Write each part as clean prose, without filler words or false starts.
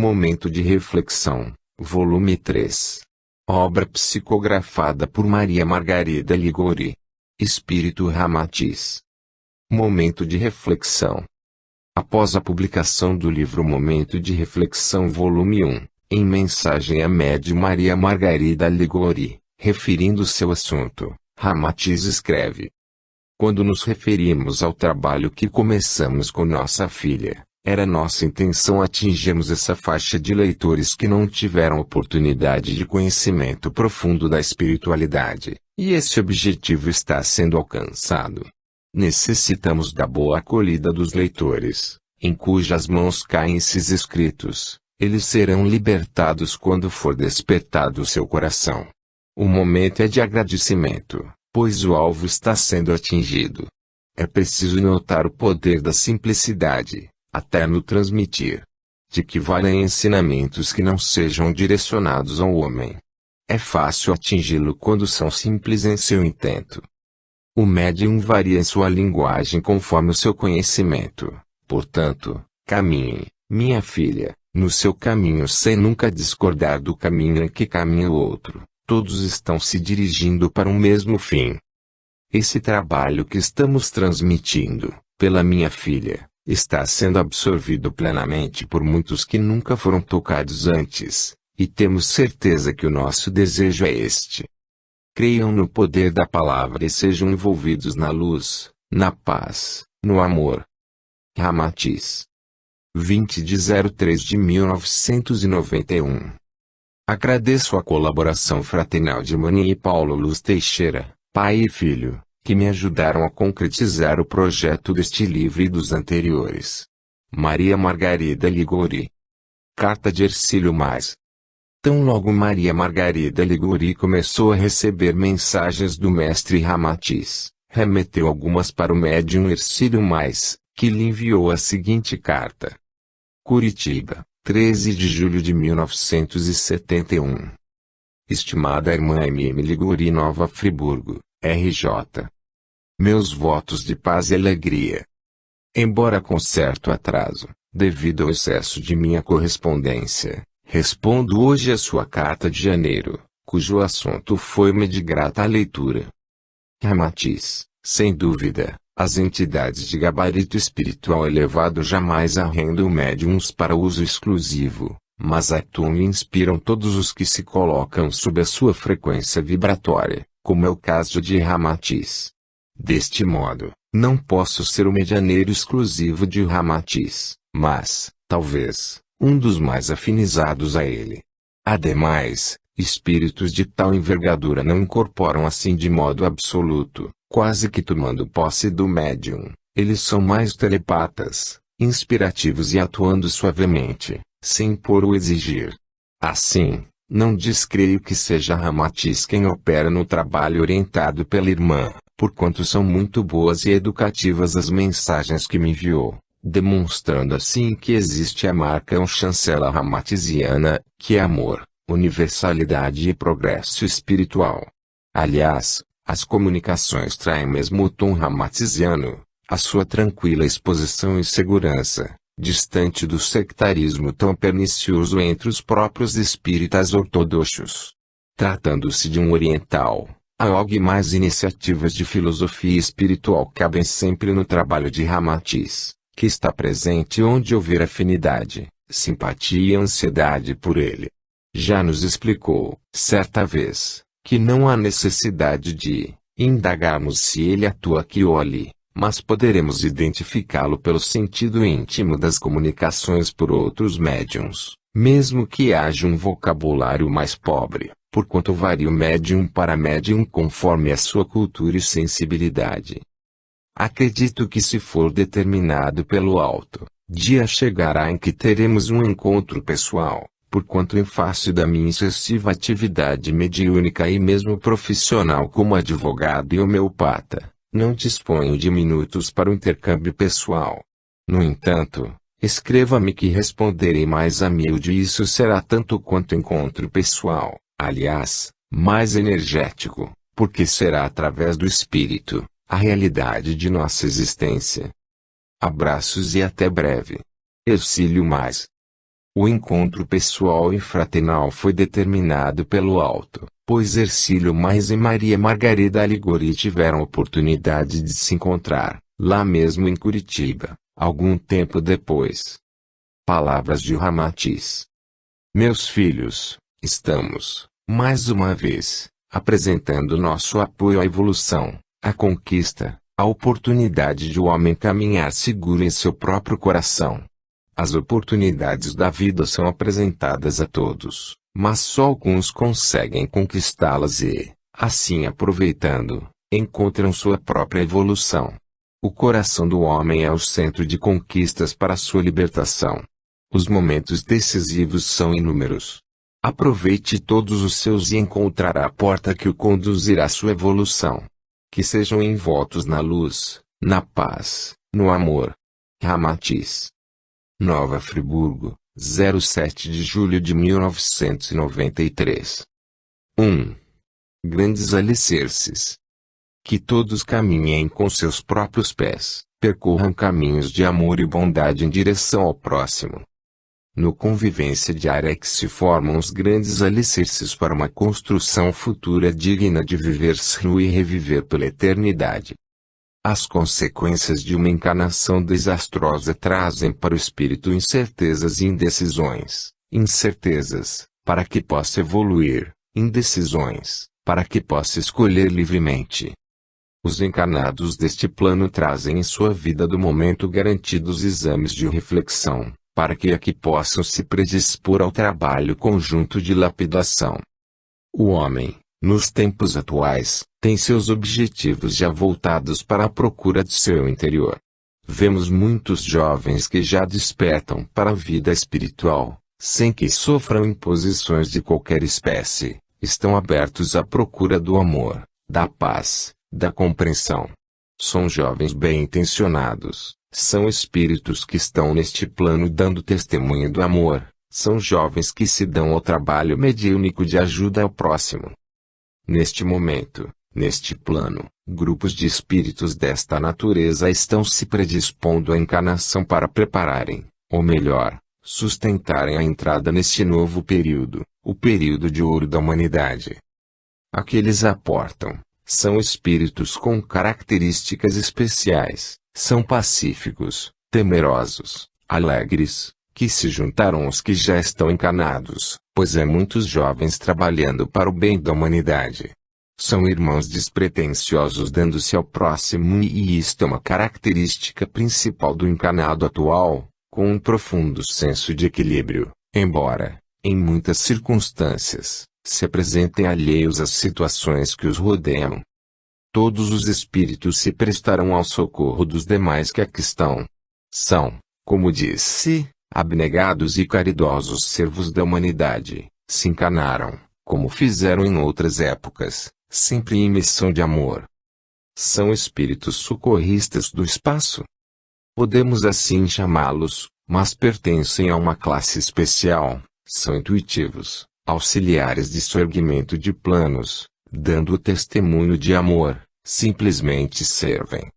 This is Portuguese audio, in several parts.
Momento de reflexão, volume 3. Obra psicografada por Maria Margarida Ligori. Espírito Ramatiz. Momento de reflexão. Após a publicação do livro Momento de Reflexão volume 1, em mensagem à médium Maria Margarida Ligori, referindo-se ao assunto, Ramatiz escreve: quando nos referimos ao trabalho que começamos com nossa filha, era nossa intenção atingirmos essa faixa de leitores que não tiveram oportunidade de conhecimento profundo da espiritualidade, e esse objetivo está sendo alcançado. Necessitamos da boa acolhida dos leitores, em cujas mãos caem esses escritos. Eles serão libertados quando for despertado o seu coração. O momento é de agradecimento, pois o alvo está sendo atingido. É preciso notar o poder da simplicidade, até no transmitir. De que valem ensinamentos que não sejam direcionados ao homem. É fácil atingi-lo quando são simples em seu intento. O médium varia em sua linguagem conforme o seu conhecimento. Portanto, caminhe, minha filha, no seu caminho sem nunca discordar do caminho em que caminha o outro. Todos estão se dirigindo para um mesmo fim. Esse trabalho que estamos transmitindo, pela minha filha, está sendo absorvido plenamente por muitos que nunca foram tocados antes, e temos certeza que o nosso desejo é este. Creiam no poder da palavra e sejam envolvidos na luz, na paz, no amor. Ramatiz. 20 de 03 de 1991. Agradeço a colaboração fraternal de Mani e Paulo Luz Teixeira, pai e filho, que me ajudaram a concretizar o projeto deste livro e dos anteriores. Maria Margarida Ligori. Carta de Hercílio Mais. Tão logo Maria Margarida Ligori começou a receber mensagens do mestre Ramatiz, remeteu algumas para o médium Hercílio Mais, que lhe enviou a seguinte carta. Curitiba, 13 de julho de 1971. Estimada irmã M.M. Ligori, Nova Friburgo, RJ. Meus votos de paz e alegria. Embora com certo atraso, devido ao excesso de minha correspondência, respondo hoje a sua carta de janeiro, cujo assunto foi-me de grata leitura. Ramatiz, sem dúvida, as entidades de gabarito espiritual elevado jamais arrendam médiums para uso exclusivo, mas atuam e inspiram todos os que se colocam sob a sua frequência vibratória, como é o caso de Ramatiz. Deste modo, não posso ser o medianeiro exclusivo de Ramatiz, mas, talvez, um dos mais afinizados a ele. Ademais, espíritos de tal envergadura não incorporam assim de modo absoluto, quase que tomando posse do médium. Eles são mais telepatas, inspirativos e atuando suavemente, sem impor ou exigir. Assim, não descreio que seja Ramatiz quem opera no trabalho orientado pela irmã, porquanto são muito boas e educativas as mensagens que me enviou, demonstrando assim que existe a marca chancela ramatiziana, que é amor, universalidade e progresso espiritual. Aliás, as comunicações traem mesmo o tom ramatiziano, a sua tranquila exposição e segurança, distante do sectarismo tão pernicioso entre os próprios espíritas ortodoxos. Tratando-se de um oriental, a OG e mais iniciativas de filosofia espiritual cabem sempre no trabalho de Ramatiz, que está presente onde houver afinidade, simpatia e ansiedade por ele. Já nos explicou, certa vez, que não há necessidade de indagarmos se ele atua aqui ou ali, mas poderemos identificá-lo pelo sentido íntimo das comunicações por outros médiuns, mesmo que haja um vocabulário mais pobre, porquanto varia o médium para médium conforme a sua cultura e sensibilidade. Acredito que se for determinado pelo alto, dia chegará em que teremos um encontro pessoal, porquanto em face da minha excessiva atividade mediúnica e mesmo profissional como advogado e homeopata, não disponho de minutos para o intercâmbio pessoal. No entanto, escreva-me que responderei mais humilde e isso será tanto quanto encontro pessoal, aliás, mais energético, porque será através do espírito, a realidade de nossa existência. Abraços e até breve. Hercílio Mais. O encontro pessoal e fraternal foi determinado pelo alto, pois Hercílio Mais e Maria Margarida Alighieri tiveram oportunidade de se encontrar, lá mesmo em Curitiba, algum tempo depois. Palavras de Ramatiz. Meus filhos, estamos, mais uma vez, apresentando nosso apoio à evolução, à conquista, à oportunidade de o homem caminhar seguro em seu próprio coração. As oportunidades da vida são apresentadas a todos, mas só alguns conseguem conquistá-las e, assim aproveitando, encontram sua própria evolução. O coração do homem é o centro de conquistas para sua libertação. Os momentos decisivos são inúmeros. Aproveite todos os seus e encontrará a porta que o conduzirá à sua evolução. Que sejam envoltos na luz, na paz, no amor. Ramatiz. Nova Friburgo, 07 de julho de 1993. 1. Grandes alicerces. Que todos caminhem com seus próprios pés, percorram caminhos de amor e bondade em direção ao próximo. No convivência diária é que se formam os grandes alicerces para uma construção futura digna de viver-se e reviver pela eternidade. As consequências de uma encarnação desastrosa trazem para o espírito incertezas e indecisões. Incertezas, para que possa evoluir; indecisões, para que possa escolher livremente. Os encarnados deste plano trazem em sua vida do momento garantidos exames de reflexão, para que aqui possam se predispor ao trabalho conjunto de lapidação. O homem, nos tempos atuais, tem seus objetivos já voltados para a procura de seu interior. Vemos muitos jovens que já despertam para a vida espiritual, sem que sofram imposições de qualquer espécie, estão abertos à procura do amor, da paz, da compreensão. São jovens bem-intencionados, são espíritos que estão neste plano dando testemunho do amor, são jovens que se dão ao trabalho mediúnico de ajuda ao próximo. Neste momento, neste plano, grupos de espíritos desta natureza estão se predispondo à encarnação para prepararem, ou melhor, sustentarem a entrada neste novo período, o período de ouro da humanidade. Aqueles aportam, são espíritos com características especiais, são pacíficos, temerosos, alegres, que se juntaram aos que já estão encarnados, pois há muitos jovens trabalhando para o bem da humanidade. São irmãos despretensiosos dando-se ao próximo e isto é uma característica principal do encarnado atual, com um profundo senso de equilíbrio, embora, em muitas circunstâncias, se apresentem alheios às situações que os rodeiam. Todos os espíritos se prestarão ao socorro dos demais que aqui estão. São, como disse, abnegados e caridosos servos da humanidade, se encarnaram, como fizeram em outras épocas, sempre em missão de amor. São espíritos socorristas do espaço. Podemos assim chamá-los, mas pertencem a uma classe especial, são intuitivos, auxiliares de soerguimento de planos, dando o testemunho de amor, simplesmente servem.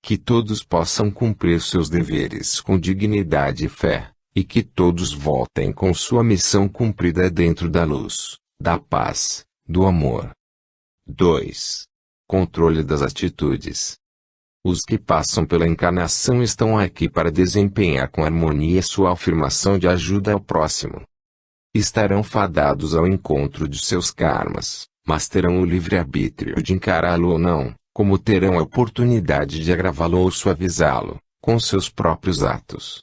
Que todos possam cumprir seus deveres com dignidade e fé, e que todos voltem com sua missão cumprida dentro da luz, da paz, do amor. 2. Controle das atitudes. Os que passam pela encarnação estão aqui para desempenhar com harmonia sua afirmação de ajuda ao próximo. Estarão fadados ao encontro de seus karmas, mas terão o livre-arbítrio de encará-lo ou não, como terão a oportunidade de agravá-lo ou suavizá-lo, com seus próprios atos.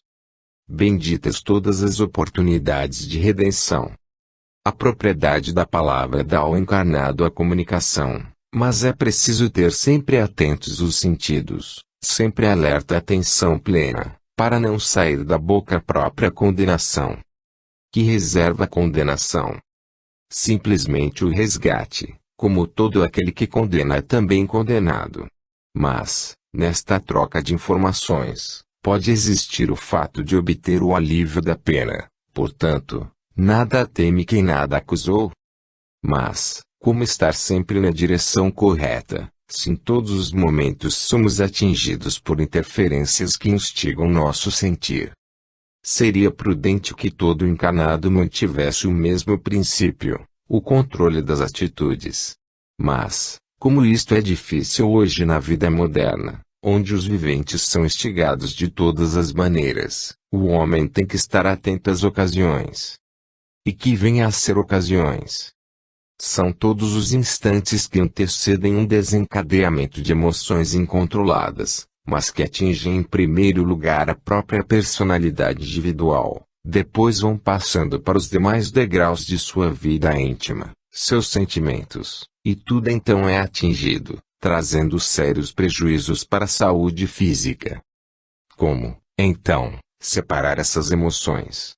Benditas todas as oportunidades de redenção. A propriedade da palavra dá ao encarnado a comunicação, mas é preciso ter sempre atentos os sentidos, sempre alerta a atenção plena, para não sair da boca a própria condenação. Que reserva a condenação? Simplesmente o resgate, como todo aquele que condena é também condenado. Mas, nesta troca de informações, pode existir o fato de obter o alívio da pena, portanto, nada teme quem nada acusou. Mas, como estar sempre na direção correta, se em todos os momentos somos atingidos por interferências que instigam nosso sentir? Seria prudente que todo encarnado mantivesse o mesmo princípio, o controle das atitudes. Mas, como isto é difícil hoje na vida moderna, onde os viventes são instigados de todas as maneiras, o homem tem que estar atento às ocasiões. E que venha a ser ocasiões. São todos os instantes que antecedem um desencadeamento de emoções incontroladas, mas que atingem em primeiro lugar a própria personalidade individual, depois vão passando para os demais degraus de sua vida íntima, seus sentimentos, e tudo então é atingido, trazendo sérios prejuízos para a saúde física. Como, então, separar essas emoções?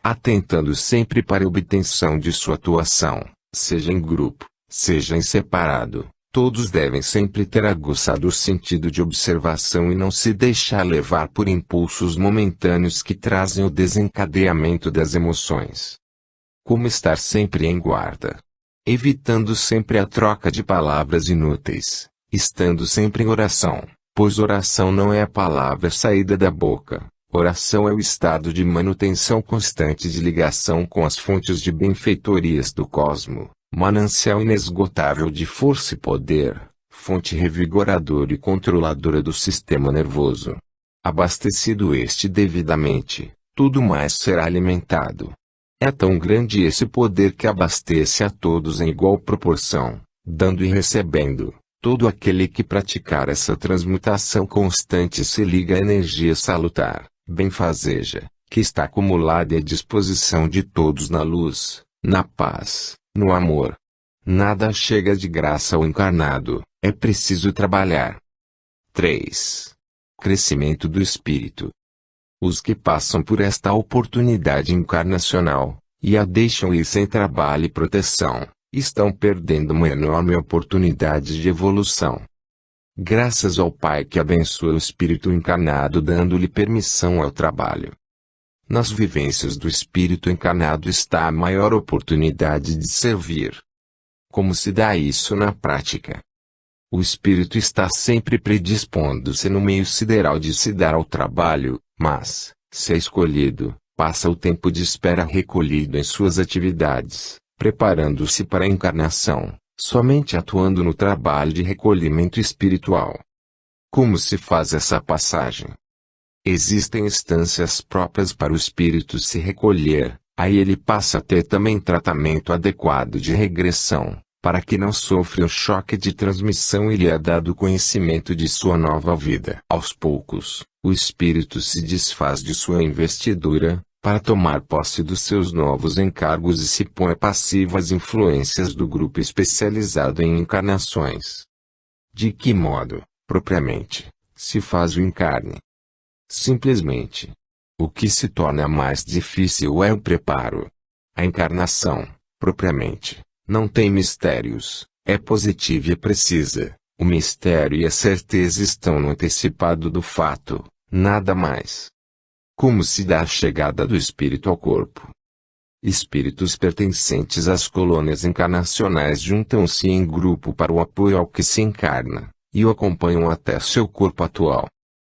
Atentando sempre para a obtenção de sua atuação, seja em grupo, seja em separado, todos devem sempre ter aguçado o sentido de observação e não se deixar levar por impulsos momentâneos que trazem o desencadeamento das emoções. Como estar sempre em guarda? Evitando sempre a troca de palavras inúteis, estando sempre em oração, pois oração não é a palavra saída da boca. Oração é o estado de manutenção constante de ligação com as fontes de benfeitorias do cosmo, manancial inesgotável de força e poder, fonte revigoradora e controladora do sistema nervoso. Abastecido este devidamente, tudo mais será alimentado. É tão grande esse poder que abastece a todos em igual proporção, dando e recebendo. Todo aquele que praticar essa transmutação constante se liga à energia salutar, benfazeja, que está acumulada à disposição de todos na luz, na paz, no amor. Nada chega de graça ao encarnado, é preciso trabalhar. 3. Crescimento do espírito. Os que passam por esta oportunidade encarnacional, e a deixam ir sem trabalho e proteção, estão perdendo uma enorme oportunidade de evolução. Graças ao Pai que abençoa o espírito encarnado dando-lhe permissão ao trabalho. Nas vivências do espírito encarnado está a maior oportunidade de servir. Como se dá isso na prática? O espírito está sempre predispondo-se no meio sideral de se dar ao trabalho, mas, se é escolhido, passa o tempo de espera recolhido em suas atividades, preparando-se para a encarnação, somente atuando no trabalho de recolhimento espiritual. Como se faz essa passagem? Existem instâncias próprias para o espírito se recolher, aí ele passa a ter também tratamento adequado de regressão, para que não sofra o choque de transmissão e lhe é dado conhecimento de sua nova vida. Aos poucos, o espírito se desfaz de sua investidura, para tomar posse dos seus novos encargos e se põe passivo às influências do grupo especializado em encarnações. De que modo, propriamente, se faz o encarne? Simplesmente. O que se torna mais difícil é o preparo. A encarnação, propriamente, não tem mistérios, é positiva e precisa. O mistério e a certeza estão no antecipado do fato, nada mais. Como se dá a chegada do espírito ao corpo? Espíritos pertencentes às colônias encarnacionais juntam-se em grupo para o apoio ao que se encarna, e o acompanham até seu corpo atual.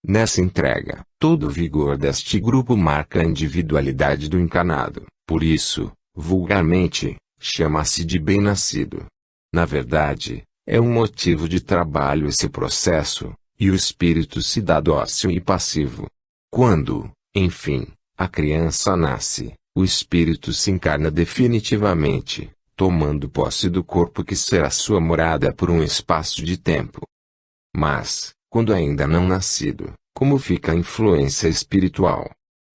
Nessa entrega, todo o vigor deste grupo marca a individualidade do encarnado, por isso, vulgarmente, chama-se de bem-nascido. Na verdade, é um motivo de trabalho esse processo, e o espírito se dá dócil e passivo. Quando, enfim, a criança nasce, o espírito se encarna definitivamente, tomando posse do corpo que será sua morada por um espaço de tempo. Mas, quando ainda não nascido, como fica a influência espiritual?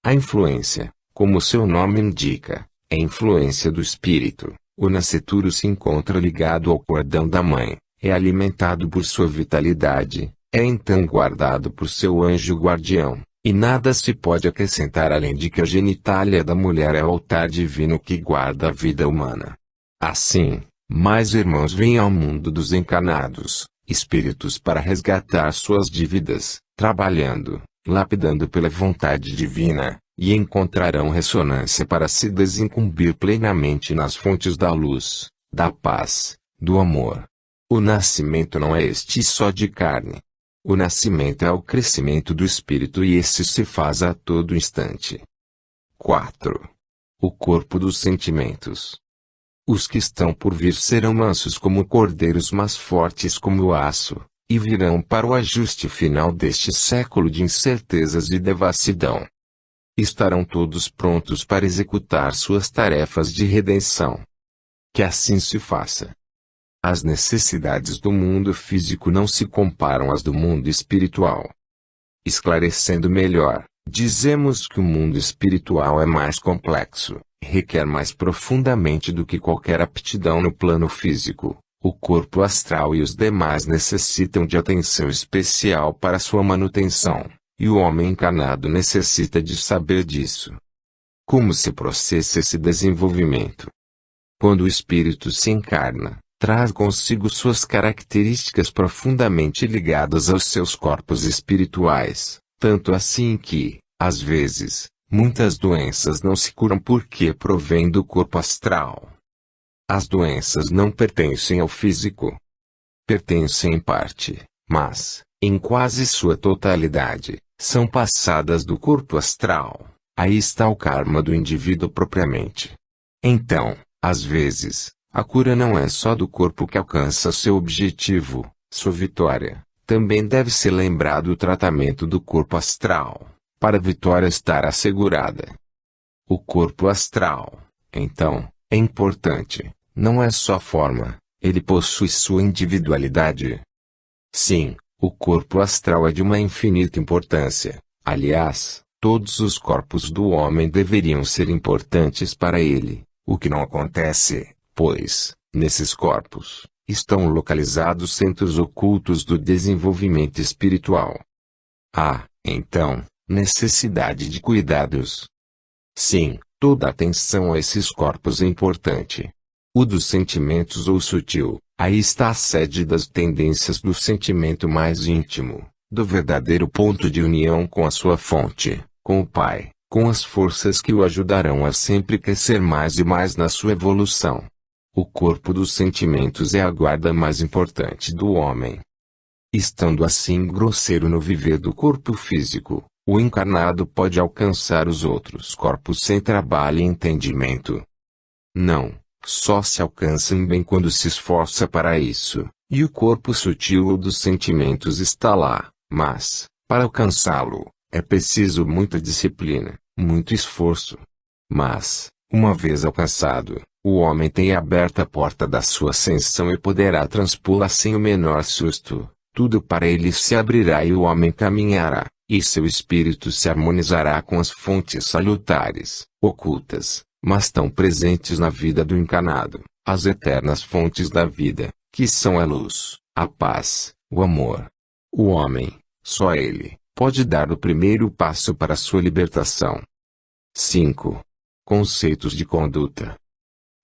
A influência, como seu nome indica, é influência do espírito. O nascituro se encontra ligado ao cordão da mãe, é alimentado por sua vitalidade, é então guardado por seu anjo guardião. E nada se pode acrescentar além de que a genitália da mulher é o altar divino que guarda a vida humana. Assim, mais irmãos vêm ao mundo dos encarnados, espíritos para resgatar suas dívidas, trabalhando, lapidando pela vontade divina, e encontrarão ressonância para se desincumbir plenamente nas fontes da luz, da paz, do amor. O nascimento não é este só de carne. O nascimento é o crescimento do espírito e esse se faz a todo instante. 4. O corpo dos sentimentos. Os que estão por vir serão mansos como cordeiros, mas fortes como o aço, e virão para o ajuste final deste século de incertezas e devassidão. Estarão todos prontos para executar suas tarefas de redenção. Que assim se faça. As necessidades do mundo físico não se comparam às do mundo espiritual. Esclarecendo melhor, dizemos que o mundo espiritual é mais complexo, requer mais profundamente do que qualquer aptidão no plano físico. O corpo astral e os demais necessitam de atenção especial para sua manutenção, e o homem encarnado necessita de saber disso. Como se processa esse desenvolvimento? Quando o espírito se encarna, traz consigo suas características profundamente ligadas aos seus corpos espirituais, tanto assim que, às vezes, muitas doenças não se curam porque provêm do corpo astral. As doenças não pertencem ao físico. Pertencem em parte, mas, em quase sua totalidade, são passadas do corpo astral. Aí está o karma do indivíduo propriamente. Então, às vezes, a cura não é só do corpo que alcança seu objetivo, sua vitória. Também deve ser lembrado o tratamento do corpo astral, para a vitória estar assegurada. O corpo astral, então, é importante. Não é só forma, ele possui sua individualidade. Sim, o corpo astral é de uma infinita importância. Aliás, todos os corpos do homem deveriam ser importantes para ele, o que não acontece, pois, nesses corpos, estão localizados centros ocultos do desenvolvimento espiritual. Há, então, necessidade de cuidados. Sim, toda atenção a esses corpos é importante. O dos sentimentos ou sutil, aí está a sede das tendências do sentimento mais íntimo, do verdadeiro ponto de união com a sua fonte, com o Pai, com as forças que o ajudarão a sempre crescer mais e mais na sua evolução. O corpo dos sentimentos é a guarda mais importante do homem. Estando assim grosseiro no viver do corpo físico, o encarnado pode alcançar os outros corpos sem trabalho e entendimento. Não. Só se alcança em bem quando se esforça para isso, e o corpo sutil dos sentimentos está lá, mas, para alcançá-lo, é preciso muita disciplina, muito esforço. Mas, uma vez alcançado, o homem tem aberta a porta da sua ascensão e poderá transpô-la sem o menor susto. Tudo para ele se abrirá e o homem caminhará, e seu espírito se harmonizará com as fontes salutares, ocultas, mas tão presentes na vida do encarnado, as eternas fontes da vida, que são a luz, a paz, o amor. O homem, só ele, pode dar o primeiro passo para sua libertação. 5. Conceitos de conduta.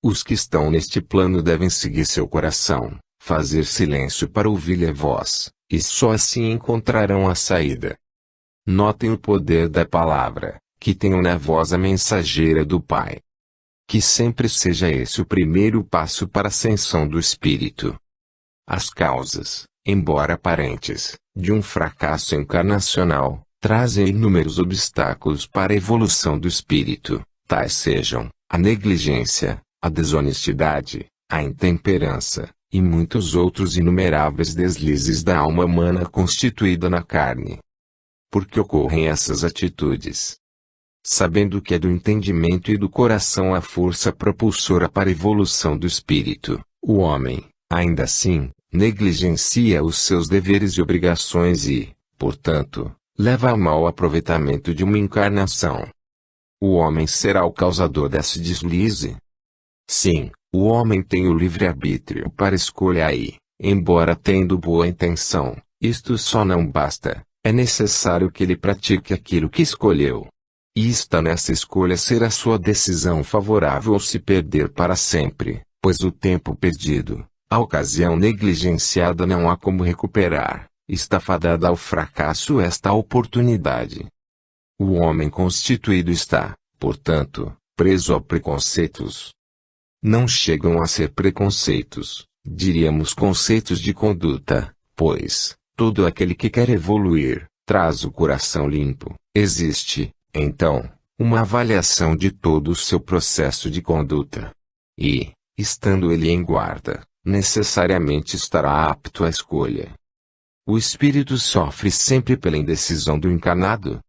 Os que estão neste plano devem seguir seu coração, fazer silêncio para ouvir a voz, e só assim encontrarão a saída. Notem o poder da palavra, que tenham na voz a mensageira do Pai. Que sempre seja esse o primeiro passo para a ascensão do espírito. As causas, embora aparentes, de um fracasso encarnacional, trazem inúmeros obstáculos para a evolução do espírito, tais sejam a negligência, a desonestidade, a intemperança, e muitos outros inumeráveis deslizes da alma humana constituída na carne. Por que ocorrem essas atitudes? Sabendo que é do entendimento e do coração a força propulsora para a evolução do espírito, o homem, ainda assim, negligencia os seus deveres e obrigações e, portanto, leva a mau aproveitamento de uma encarnação. O homem será o causador desse deslize? Sim, o homem tem o livre-arbítrio para escolha e, embora tendo boa intenção, isto só não basta, é necessário que ele pratique aquilo que escolheu. E está nessa escolha ser a sua decisão favorável ou se perder para sempre, pois o tempo perdido, a ocasião negligenciada não há como recuperar, está fadada ao fracasso esta oportunidade. O homem constituído está, portanto, preso a preconceitos. Não chegam a ser preconceitos, diríamos conceitos de conduta, pois, todo aquele que quer evoluir, traz o coração limpo, existe, então, uma avaliação de todo o seu processo de conduta. E, estando ele em guarda, necessariamente estará apto à escolha. O espírito sofre sempre pela indecisão do encarnado?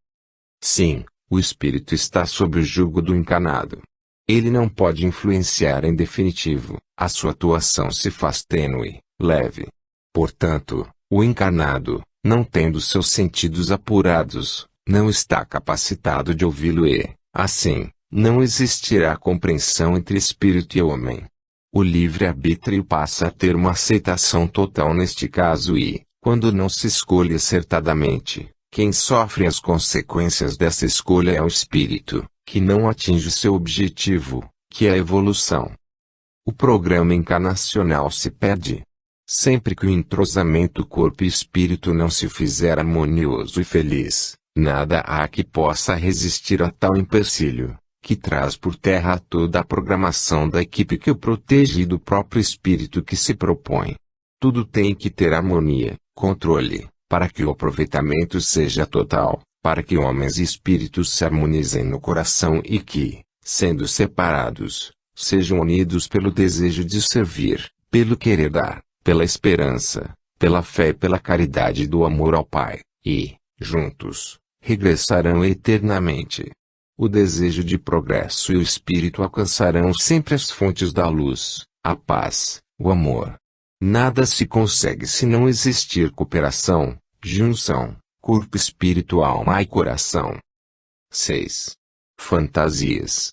Sim, o espírito está sob o jugo do encarnado. Ele não pode influenciar em definitivo, a sua atuação se faz tênue, leve. Portanto, o encarnado, não tendo seus sentidos apurados, não está capacitado de ouvi-lo e, assim, não existirá compreensão entre espírito e homem. O livre-arbítrio passa a ter uma aceitação total neste caso e, quando não se escolhe acertadamente, quem sofre as consequências dessa escolha é o espírito, que não atinge seu objetivo, que é a evolução. O programa encarnacional se perde. Sempre que o entrosamento corpo e espírito não se fizer harmonioso e feliz, nada há que possa resistir a tal empecilho, que traz por terra toda a programação da equipe que o protege e do próprio espírito que se propõe. Tudo tem que ter harmonia, controle, para que o aproveitamento seja total, para que homens e espíritos se harmonizem no coração e que, sendo separados, sejam unidos pelo desejo de servir, pelo querer dar, pela esperança, pela fé e pela caridade do amor ao Pai, e, juntos, regressarão eternamente. O desejo de progresso e o espírito alcançarão sempre as fontes da luz, a paz, o amor. Nada se consegue se não existir cooperação, junção, corpo, espírito, alma e coração. 6. Fantasias.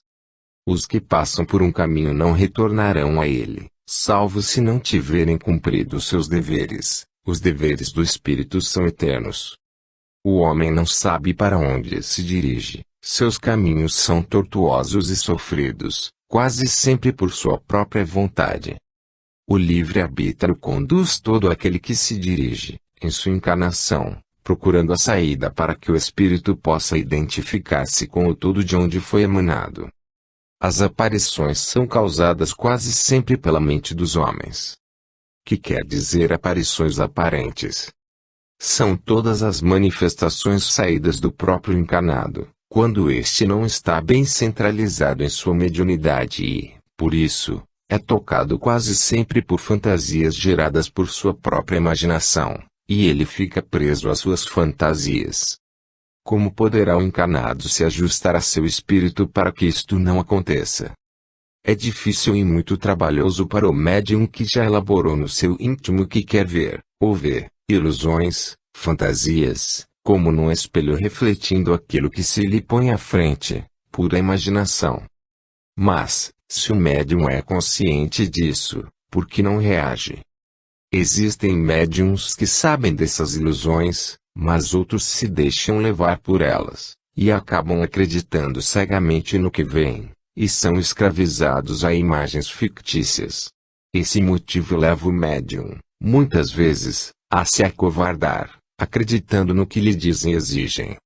Os que passam por um caminho não retornarão a ele, salvo se não tiverem cumprido seus deveres. Os deveres do espírito são eternos. O homem não sabe para onde se dirige, seus caminhos são tortuosos e sofridos, quase sempre por sua própria vontade. O livre-arbítrio conduz todo aquele que se dirige, em sua encarnação, procurando a saída para que o espírito possa identificar-se com o todo de onde foi emanado. As aparições são causadas quase sempre pela mente dos homens. Que quer dizer aparições aparentes? São todas as manifestações saídas do próprio encarnado, quando este não está bem centralizado em sua mediunidade e, por isso, é tocado quase sempre por fantasias geradas por sua própria imaginação, e ele fica preso às suas fantasias. Como poderá o encarnado se ajustar a seu espírito para que isto não aconteça? É difícil e muito trabalhoso para o médium que já elaborou no seu íntimo o que quer ver, ou ver, ilusões, fantasias, como num espelho refletindo aquilo que se lhe põe à frente, pura imaginação. Mas, se o médium é consciente disso, por que não reage? Existem médiums que sabem dessas ilusões, mas outros se deixam levar por elas, e acabam acreditando cegamente no que veem, e são escravizados a imagens fictícias. Esse motivo leva o médium, muitas vezes, a se acovardar, acreditando no que lhe dizem e exigem.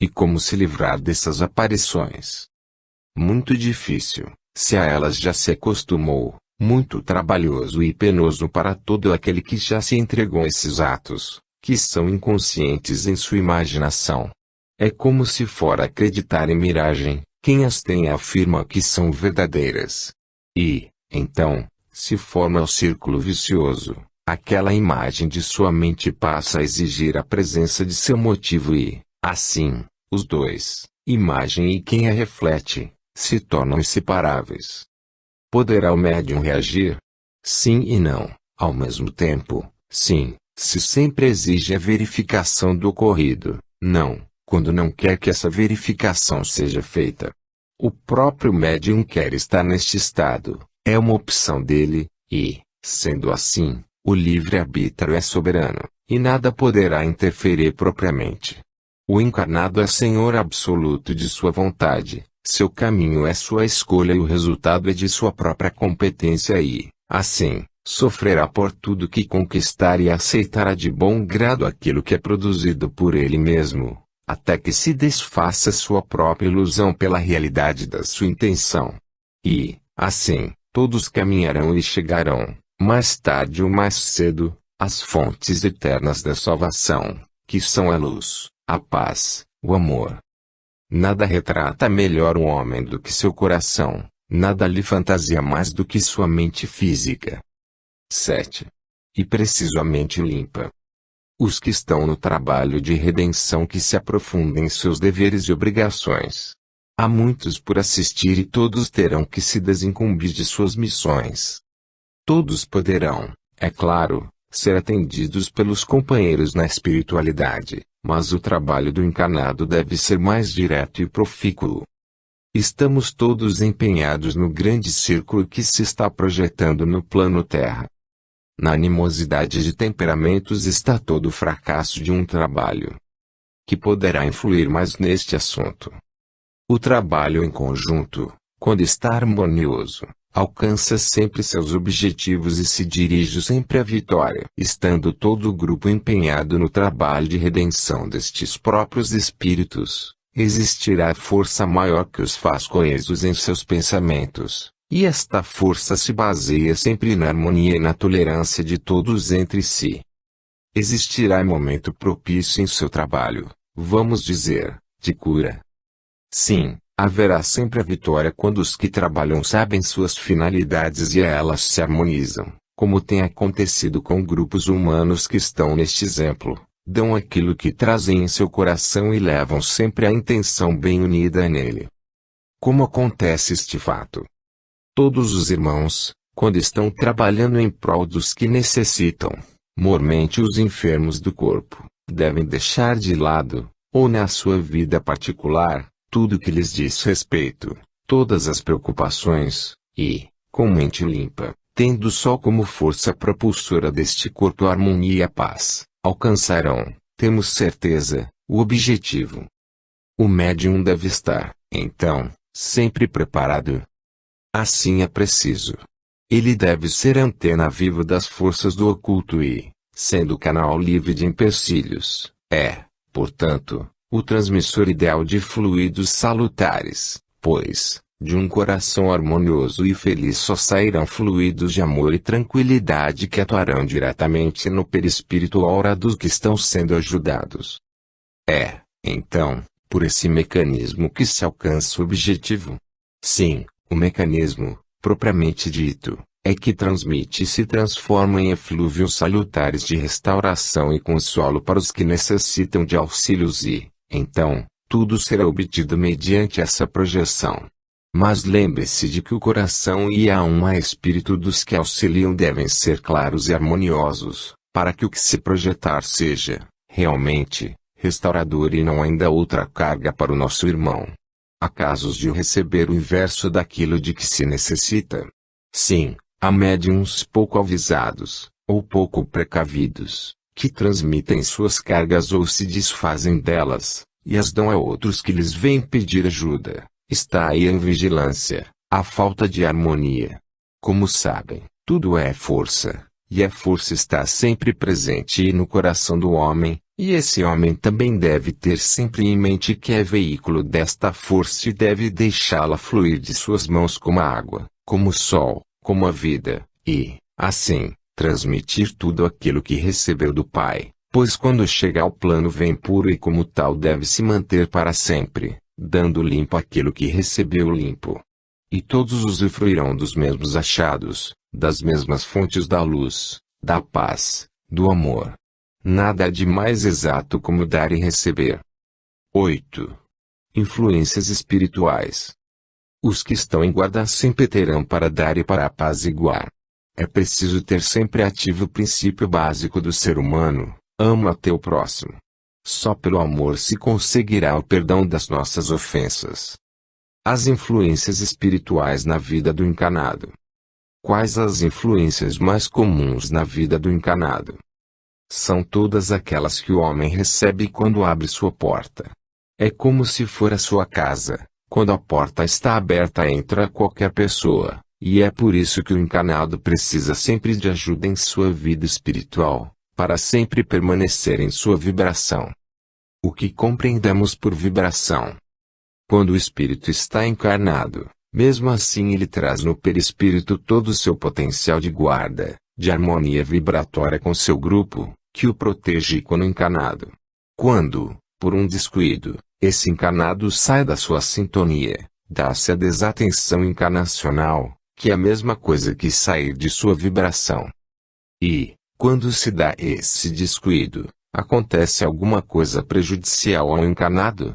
E como se livrar dessas aparições? Muito difícil, se a elas já se acostumou, muito trabalhoso e penoso para todo aquele que já se entregou a esses atos, que são inconscientes em sua imaginação. É como se fora acreditar em miragem, quem as tem afirma que são verdadeiras. E, então, se forma o círculo vicioso, aquela imagem de sua mente passa a exigir a presença de seu motivo e, assim, os dois, imagem e quem a reflete, se tornam inseparáveis. Poderá o médium reagir? Sim e não, ao mesmo tempo. Sim, se sempre exige a verificação do ocorrido. Não, quando não quer que essa verificação seja feita. O próprio médium quer estar neste estado, é uma opção dele, e, sendo assim, o livre-arbítrio é soberano, e nada poderá interferir propriamente. O encarnado é senhor absoluto de sua vontade. Seu caminho é sua escolha e o resultado é de sua própria competência e, assim, sofrerá por tudo que conquistar e aceitará de bom grado aquilo que é produzido por ele mesmo, até que se desfaça sua própria ilusão pela realidade da sua intenção. E, assim, todos caminharão e chegarão, mais tarde ou mais cedo, às fontes eternas da salvação, que são a luz, a paz, o amor. Nada retrata melhor um homem do que seu coração, nada lhe fantasia mais do que sua mente física. 7. E preciso a mente limpa. Os que estão no trabalho de redenção que se aprofundem em seus deveres e obrigações. Há muitos por assistir e todos terão que se desincumbir de suas missões. Todos poderão, é claro, ser atendidos pelos companheiros na espiritualidade, mas o trabalho do encarnado deve ser mais direto e profícuo. Estamos todos empenhados no grande círculo que se está projetando no plano Terra. Na animosidade de temperamentos está todo o fracasso de um trabalho. Que poderá influir mais neste assunto? O trabalho em conjunto, quando está harmonioso, alcança sempre seus objetivos e se dirige sempre à vitória. Estando todo o grupo empenhado no trabalho de redenção destes próprios espíritos, existirá força maior que os faz coesos em seus pensamentos, e esta força se baseia sempre na harmonia e na tolerância de todos entre si. Existirá momento propício em seu trabalho, vamos dizer, de cura. Sim, haverá sempre a vitória quando os que trabalham sabem suas finalidades e elas se harmonizam, como tem acontecido com grupos humanos que estão neste exemplo, dão aquilo que trazem em seu coração e levam sempre a intenção bem unida nele. Como acontece este fato? Todos os irmãos, quando estão trabalhando em prol dos que necessitam, mormente os enfermos do corpo, devem deixar de lado, ou na sua vida particular, tudo que lhes diz respeito, todas as preocupações, e, com mente limpa, tendo só como força propulsora deste corpo a harmonia e a paz, alcançarão, temos certeza, o objetivo. O médium deve estar, então, sempre preparado. Assim é preciso. Ele deve ser a antena viva das forças do oculto e, sendo canal livre de empecilhos, portanto, o transmissor ideal de fluidos salutares, pois, de um coração harmonioso e feliz só sairão fluidos de amor e tranquilidade que atuarão diretamente no perispírito aura dos que estão sendo ajudados. Então, por esse mecanismo que se alcança o objetivo. Sim, o mecanismo, propriamente dito, é que transmite e se transforma em eflúvios salutares de restauração e consolo para os que necessitam de auxílios e, então, tudo será obtido mediante essa projeção. Mas lembre-se de que o coração e a alma espírito dos que auxiliam devem ser claros e harmoniosos, para que o que se projetar seja, realmente, restaurador e não ainda outra carga para o nosso irmão. Há casos de receber o inverso daquilo de que se necessita. Sim, há médiuns pouco avisados, ou pouco precavidos, que transmitem suas cargas ou se desfazem delas, e as dão a outros que lhes vêm pedir ajuda. Está aí a invigilância, a falta de harmonia. Como sabem, tudo é força, e a força está sempre presente no coração do homem, e esse homem também deve ter sempre em mente que é veículo desta força e deve deixá-la fluir de suas mãos como a água, como o sol, como a vida, e, assim, transmitir tudo aquilo que recebeu do Pai, pois quando chega ao plano vem puro e como tal deve se manter para sempre, dando limpo aquilo que recebeu limpo. E todos usufruirão dos mesmos achados, das mesmas fontes da luz, da paz, do amor. Nada há de mais exato como dar e receber. 8. Influências espirituais. Os que estão em guarda sempre terão para dar e para apaziguar. É preciso ter sempre ativo o princípio básico do ser humano: ama teu próximo. Só pelo amor se conseguirá o perdão das nossas ofensas. As influências espirituais na vida do encarnado. Quais as influências mais comuns na vida do encarnado? São todas aquelas que o homem recebe quando abre sua porta. É como se for a sua casa. Quando a porta está aberta entra qualquer pessoa, e é por isso que o encarnado precisa sempre de ajuda em sua vida espiritual, para sempre permanecer em sua vibração. O que compreendemos por vibração? Quando o espírito está encarnado, mesmo assim ele traz no perispírito todo o seu potencial de guarda, de harmonia vibratória com seu grupo, que o protege quando encarnado. Quando, por um descuido, esse encarnado sai da sua sintonia, dá-se a desatenção encarnacional, que é a mesma coisa que sair de sua vibração. E, quando se dá esse descuido, acontece alguma coisa prejudicial ao encarnado?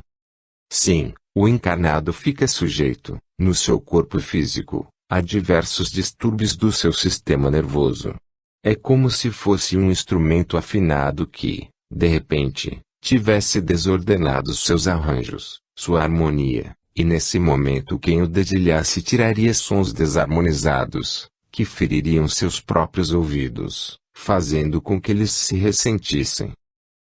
Sim, o encarnado fica sujeito, no seu corpo físico, a diversos distúrbios do seu sistema nervoso. É como se fosse um instrumento afinado que, de repente, tivesse desordenado seus arranjos, sua harmonia, e nesse momento quem o dedilhasse tiraria sons desarmonizados, que feririam seus próprios ouvidos, fazendo com que eles se ressentissem.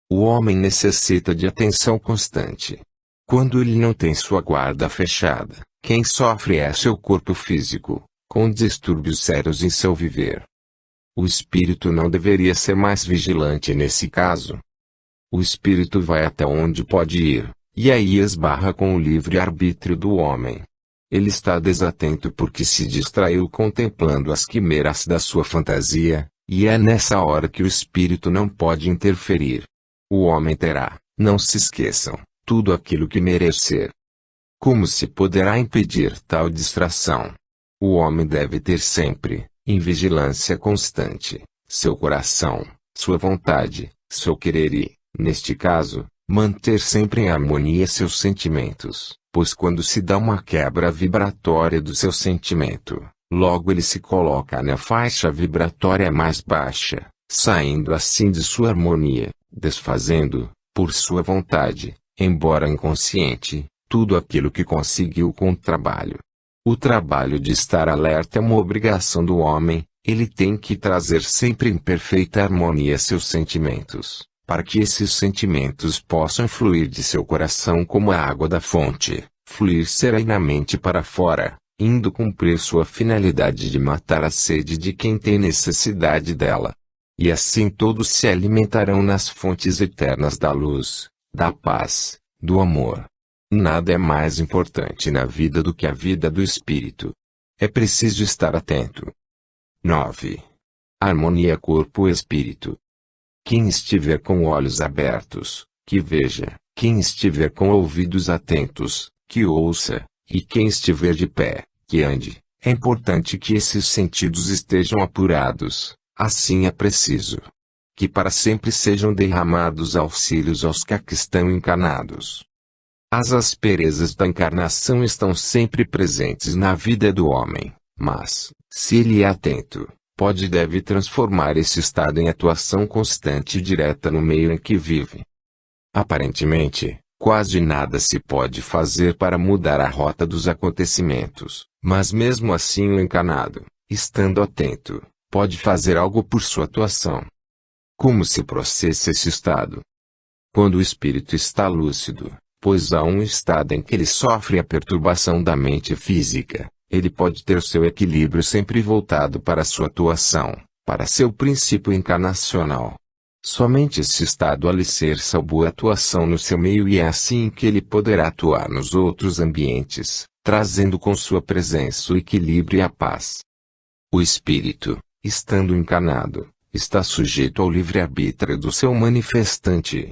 O homem necessita de atenção constante. Quando ele não tem sua guarda fechada, quem sofre é seu corpo físico, com distúrbios sérios em seu viver. O espírito não deveria ser mais vigilante nesse caso. O espírito vai até onde pode ir, e aí esbarra com o livre-arbítrio do homem. Ele está desatento porque se distraiu contemplando as quimeras da sua fantasia, e é nessa hora que o espírito não pode interferir. O homem terá, não se esqueçam, tudo aquilo que merecer. Como se poderá impedir tal distração? O homem deve ter sempre, em vigilância constante, seu coração, sua vontade, seu querer e, neste caso, manter sempre em harmonia seus sentimentos, pois quando se dá uma quebra vibratória do seu sentimento, logo ele se coloca na faixa vibratória mais baixa, saindo assim de sua harmonia, desfazendo, por sua vontade, embora inconsciente, tudo aquilo que conseguiu com o trabalho. O trabalho de estar alerta é uma obrigação do homem, ele tem que trazer sempre em perfeita harmonia seus sentimentos, para que esses sentimentos possam fluir de seu coração como a água da fonte, fluir serenamente para fora, indo cumprir sua finalidade de matar a sede de quem tem necessidade dela. E assim todos se alimentarão nas fontes eternas da luz, da paz, do amor. Nada é mais importante na vida do que a vida do espírito. É preciso estar atento. 9. Harmonia corpo-espírito. Quem estiver com olhos abertos, que veja; quem estiver com ouvidos atentos, que ouça; e quem estiver de pé, que ande. É importante que esses sentidos estejam apurados. Assim é preciso que para sempre sejam derramados auxílios aos que aqui estão encarnados. As asperezas da encarnação estão sempre presentes na vida do homem, mas, se ele é atento, pode e deve transformar esse estado em atuação constante e direta no meio em que vive. Aparentemente, quase nada se pode fazer para mudar a rota dos acontecimentos, mas mesmo assim o encarnado, estando atento, pode fazer algo por sua atuação. Como se processa esse estado? Quando o espírito está lúcido, pois há um estado em que ele sofre a perturbação da mente física, ele pode ter seu equilíbrio sempre voltado para sua atuação, para seu princípio encarnacional. Somente esse estado alicerça a boa atuação no seu meio e é assim que ele poderá atuar nos outros ambientes, trazendo com sua presença o equilíbrio e a paz. O espírito, estando encarnado, está sujeito ao livre-arbítrio do seu manifestante.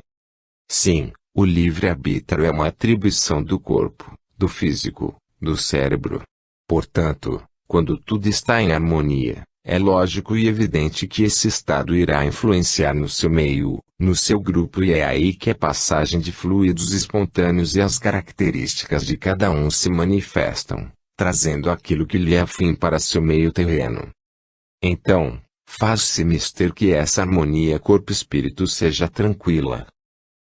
Sim, o livre-arbítrio é uma atribuição do corpo, do físico, do cérebro. Portanto, quando tudo está em harmonia, é lógico e evidente que esse estado irá influenciar no seu meio, no seu grupo, e é aí que a passagem de fluidos espontâneos e as características de cada um se manifestam, trazendo aquilo que lhe é afim para seu meio terreno. Então, faz-se mister que essa harmonia corpo-espírito seja tranquila.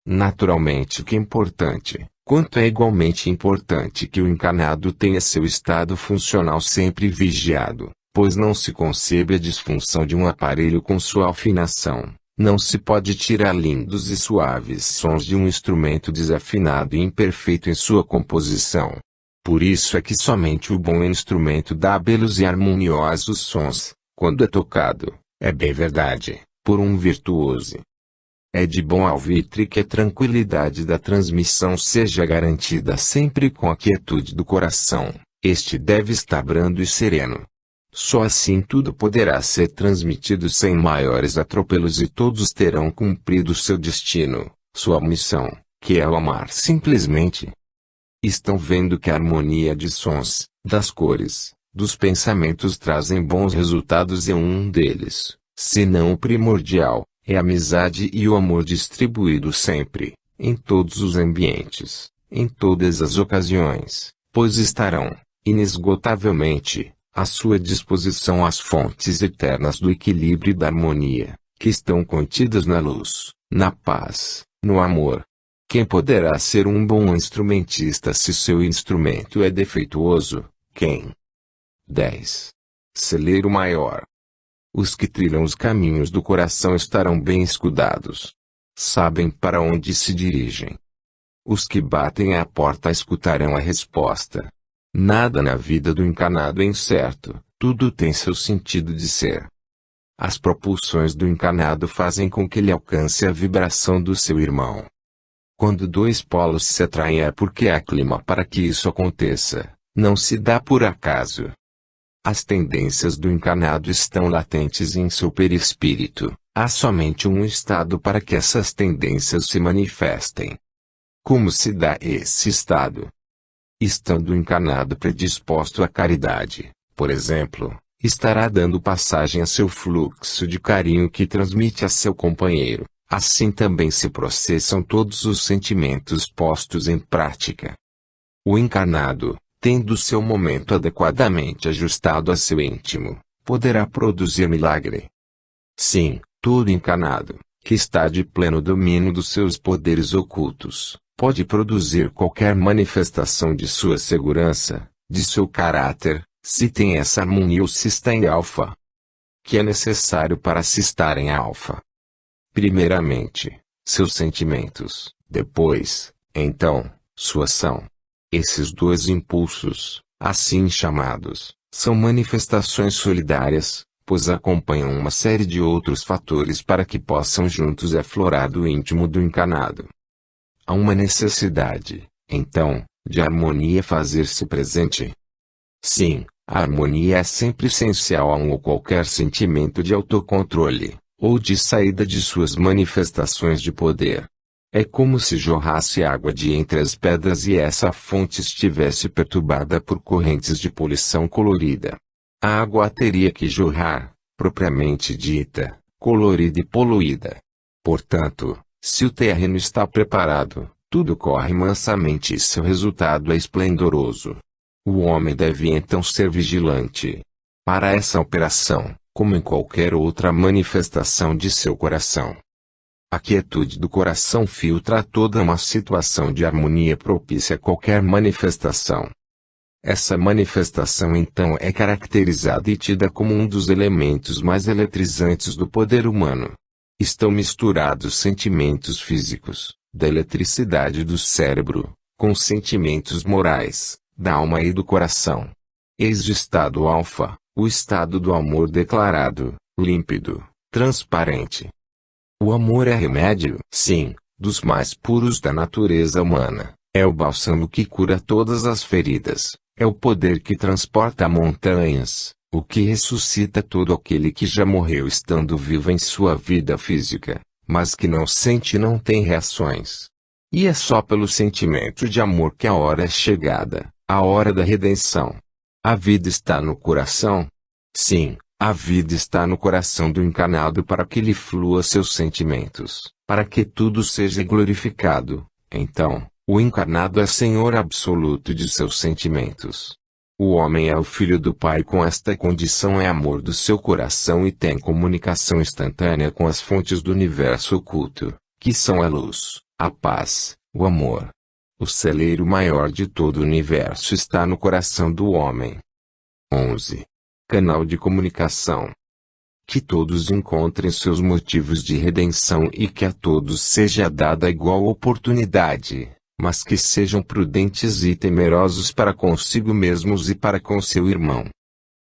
Naturalmente que é importante, quanto é igualmente importante que o encarnado tenha seu estado funcional sempre vigiado, pois não se concebe a disfunção de um aparelho com sua afinação, não se pode tirar lindos e suaves sons de um instrumento desafinado e imperfeito em sua composição. Por isso é que somente o bom instrumento dá belos e harmoniosos sons, quando é tocado, é bem verdade, por um virtuoso. É de bom alvitre que a tranquilidade da transmissão seja garantida sempre com a quietude do coração, este deve estar brando e sereno. Só assim tudo poderá ser transmitido sem maiores atropelos e todos terão cumprido seu destino, sua missão, que é o amar simplesmente. Estão vendo que a harmonia de sons, das cores, dos pensamentos trazem bons resultados e um deles, se não o primordial, é a amizade e o amor distribuído sempre, em todos os ambientes, em todas as ocasiões, pois estarão, inesgotavelmente, à sua disposição as fontes eternas do equilíbrio e da harmonia, que estão contidas na luz, na paz, no amor. Quem poderá ser um bom instrumentista se seu instrumento é defeituoso? Quem? 10. Celeiro maior. Os que trilham os caminhos do coração estarão bem escudados. Sabem para onde se dirigem. Os que batem à porta escutarão a resposta. Nada na vida do encarnado é incerto, tudo tem seu sentido de ser. As propulsões do encarnado fazem com que ele alcance a vibração do seu irmão. Quando dois polos se atraem é porque há clima para que isso aconteça, não se dá por acaso. As tendências do encarnado estão latentes em seu perispírito, há somente um estado para que essas tendências se manifestem. Como se dá esse estado? Estando o encarnado predisposto à caridade, por exemplo, estará dando passagem a seu fluxo de carinho que transmite a seu companheiro, assim também se processam todos os sentimentos postos em prática. O encarnado, tendo seu momento adequadamente ajustado a seu íntimo, poderá produzir milagre. Sim, todo encarnado, que está de pleno domínio dos seus poderes ocultos, pode produzir qualquer manifestação de sua segurança, de seu caráter, se tem essa harmonia ou se está em alfa. Que é necessário para se estar em alfa? Primeiramente, seus sentimentos, depois, então, sua ação. Esses dois impulsos, assim chamados, são manifestações solidárias, pois acompanham uma série de outros fatores para que possam juntos aflorar do íntimo do encarnado. Há uma necessidade, então, de harmonia fazer-se presente. Sim, a harmonia é sempre essencial a um ou qualquer sentimento de autocontrole, ou de saída de suas manifestações de poder. É como se jorrasse água de entre as pedras e essa fonte estivesse perturbada por correntes de poluição colorida. A água teria que jorrar, propriamente dita, colorida e poluída. Portanto, se o terreno está preparado, tudo corre mansamente e seu resultado é esplendoroso. O homem deve então ser vigilante. Para essa operação, como em qualquer outra manifestação de seu coração, a quietude do coração filtra toda uma situação de harmonia propícia a qualquer manifestação. Essa manifestação então é caracterizada e tida como um dos elementos mais eletrizantes do poder humano. Estão misturados sentimentos físicos, da eletricidade do cérebro, com sentimentos morais, da alma e do coração. Eis o estado alfa, o estado do amor declarado, límpido, transparente. O amor é remédio, sim, dos mais puros da natureza humana, é o bálsamo que cura todas as feridas, é o poder que transporta montanhas, o que ressuscita todo aquele que já morreu estando vivo em sua vida física, mas que não sente e não tem reações. E é só pelo sentimento de amor que a hora é chegada, a hora da redenção. A vida está no coração? Sim. A vida está no coração do encarnado para que lhe flua seus sentimentos, para que tudo seja glorificado. Então, o encarnado é senhor absoluto de seus sentimentos. O homem é o filho do Pai com esta condição é amor do seu coração e tem comunicação instantânea com as fontes do universo oculto, que são a luz, a paz, o amor. O celeiro maior de todo o universo está no coração do homem. 11. Canal de comunicação. Que todos encontrem seus motivos de redenção e que a todos seja dada igual oportunidade, mas que sejam prudentes e temerosos para consigo mesmos e para com seu irmão.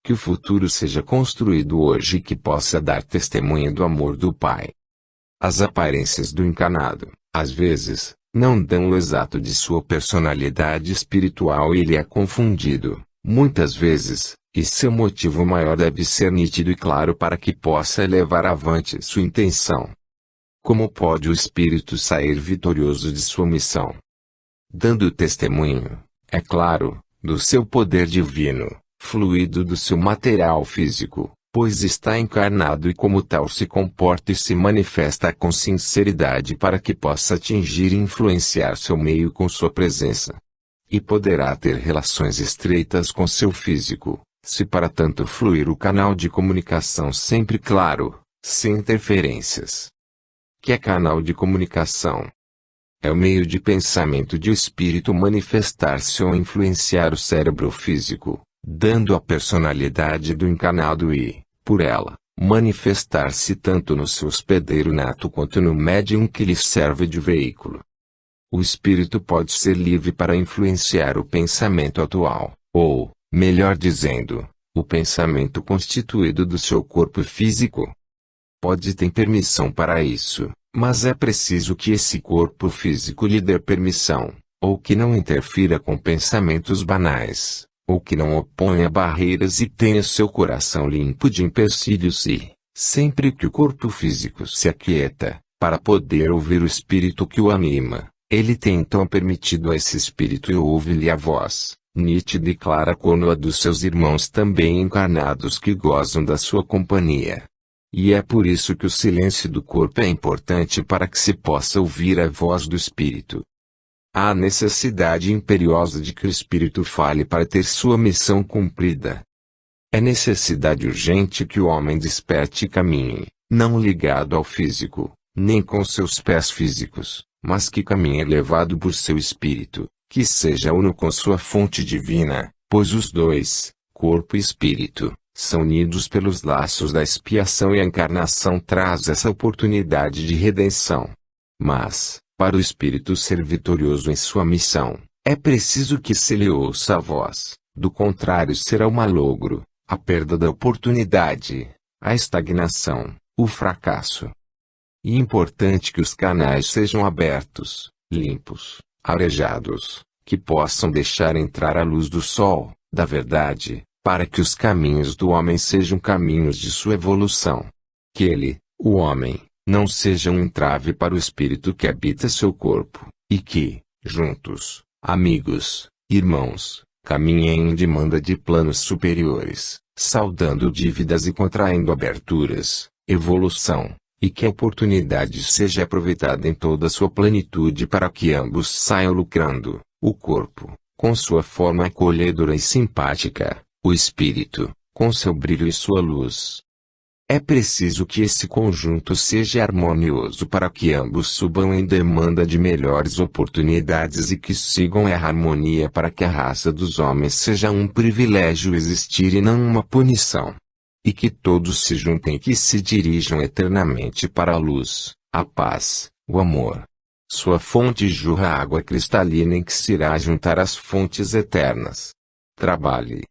Que o futuro seja construído hoje e que possa dar testemunha do amor do Pai. As aparências do encarnado, às vezes, não dão o exato de sua personalidade espiritual e ele é confundido, muitas vezes, e seu motivo maior deve ser nítido e claro para que possa levar avante sua intenção. Como pode o espírito sair vitorioso de sua missão? Dando testemunho, é claro, do seu poder divino, fluido do seu material físico, pois está encarnado e como tal se comporta e se manifesta com sinceridade para que possa atingir e influenciar seu meio com sua presença. E poderá ter relações estreitas com seu físico, se para tanto fluir o canal de comunicação sempre claro, sem interferências. Que é canal de comunicação? É o meio de pensamento de o espírito manifestar-se ou influenciar o cérebro físico, dando a personalidade do encarnado e, por ela, manifestar-se tanto no seu hospedeiro nato quanto no médium que lhe serve de veículo. O espírito pode ser livre para influenciar o pensamento atual, ou, melhor dizendo, o pensamento constituído do seu corpo físico. Pode ter permissão para isso, mas é preciso que esse corpo físico lhe dê permissão, ou que não interfira com pensamentos banais, ou que não oponha barreiras e tenha seu coração limpo de empecilhos e, sempre que o corpo físico se aquieta, para poder ouvir o espírito que o anima, ele tem então permitido a esse espírito e ouve-lhe a voz, nítida e clara como a dos seus irmãos também encarnados que gozam da sua companhia. E é por isso que o silêncio do corpo é importante para que se possa ouvir a voz do espírito. Há necessidade imperiosa de que o espírito fale para ter sua missão cumprida. É necessidade urgente que o homem desperte e caminhe, não ligado ao físico, nem com seus pés físicos, mas que caminhe levado por seu espírito, que seja uno com sua fonte divina, pois os dois, corpo e espírito, são unidos pelos laços da expiação e a encarnação traz essa oportunidade de redenção. Mas, para o espírito ser vitorioso em sua missão, é preciso que se lhe ouça a voz, do contrário será o malogro, a perda da oportunidade, a estagnação, o fracasso. E é importante que os canais sejam abertos, limpos, arejados, que possam deixar entrar a luz do sol, da verdade, para que os caminhos do homem sejam caminhos de sua evolução. Que ele, o homem, não seja um entrave para o espírito que habita seu corpo, e que, juntos, amigos, irmãos, caminhem em demanda de planos superiores, saldando dívidas e contraindo aberturas, evolução, e que a oportunidade seja aproveitada em toda a sua plenitude para que ambos saiam lucrando, o corpo, com sua forma acolhedora e simpática, o espírito, com seu brilho e sua luz. É preciso que esse conjunto seja harmonioso para que ambos subam em demanda de melhores oportunidades e que sigam a harmonia para que a raça dos homens seja um privilégio existir e não uma punição. E que todos se juntem e que se dirijam eternamente para a luz, a paz, o amor. Sua fonte jorra água cristalina em que se irá juntar às fontes eternas. Trabalhe.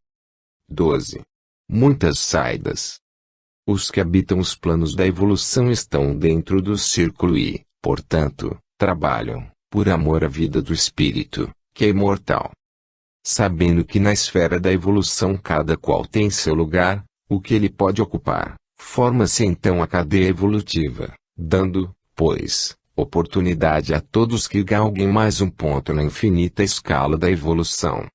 12. Muitas saídas. Os que habitam os planos da evolução estão dentro do círculo e, portanto, trabalham, por amor à vida do espírito, que é imortal. Sabendo que na esfera da evolução cada qual tem seu lugar, o que ele pode ocupar, forma-se então a cadeia evolutiva, dando, pois, oportunidade a todos que galguem mais um ponto na infinita escala da evolução.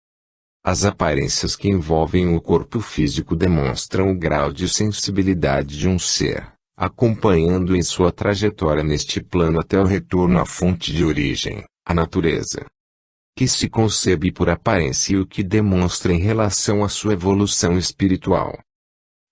As aparências que envolvem o corpo físico demonstram o grau de sensibilidade de um ser, acompanhando em sua trajetória neste plano até o retorno à fonte de origem, a natureza. Que se concebe por aparência e o que demonstra em relação à sua evolução espiritual.